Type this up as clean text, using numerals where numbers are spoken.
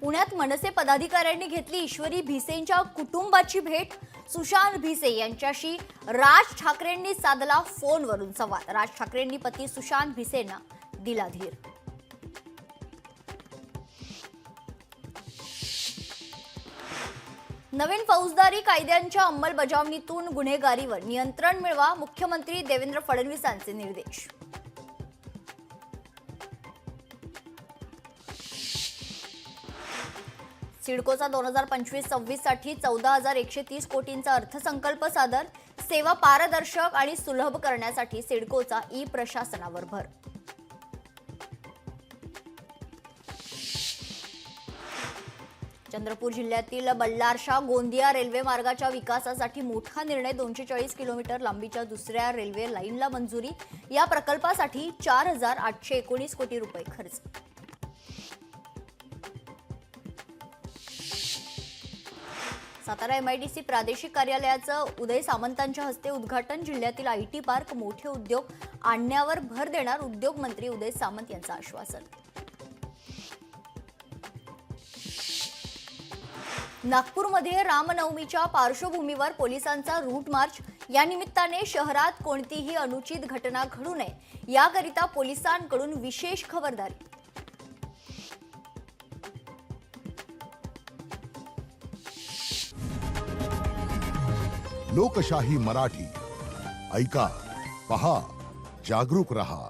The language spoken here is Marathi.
पुण्यात मनसे पदाधिकाऱ्यांनी घेतली ईश्वरी भिसेंच्या कुटुंबाची भेट। सुशांत भिसे यांच्याशी राज ठाकरेंनी साधला फोनवरून संवाद। राज ठाकरेंनी पती सुशांत भिसेंना दिला धीर। नवीन फौजदारी कायद्यांच्या अंमलबजावणीतून गुन्हेगारीवर नियंत्रण मिळवा, मुख्यमंत्री देवेंद्र फडणवीसांचे निर्देश। सिडकोचा 2025-26 साठी 14,130 कोटींचा अर्थसंकल्प सादर। सेवा पारदर्शक आणि सुलभ करण्यासाठी सिडकोचा ई प्रशासनावर भर। चंद्रपूर जिल्ह्यातील बल्लारशा गोंदिया रेल्वे मार्गाच्या विकासासाठी मोठा निर्णय। 240 किलोमीटर लांबीच्या दुसऱ्या रेल्वे लाईनला मंजुरी। या प्रकल्पासाठी 4,819 कोटी रुपये खर्च। सातारा एमआयडीसी प्रादेशिक कार्यालयाचं उदय सामंतांच्या हस्ते उद्घाटन। जिल्ह्यातील आयटी पार्क मोठे उद्योग आणण्यावर भर देणार, उद्योग मंत्री उदय सामंत यांचं आश्वासन। नागपूरमध्ये रामनवमीच्या पार्श्वभूमीवर पोलिसांचा रूट मार्च। या निमित्ताने शहरात कोणतीही अनुचित घटना घडू नये याकरिता पोलिसांकडून विशेष खबरदारी। लोकशाही मराठी ऐका, पहा, जागरूक रहा।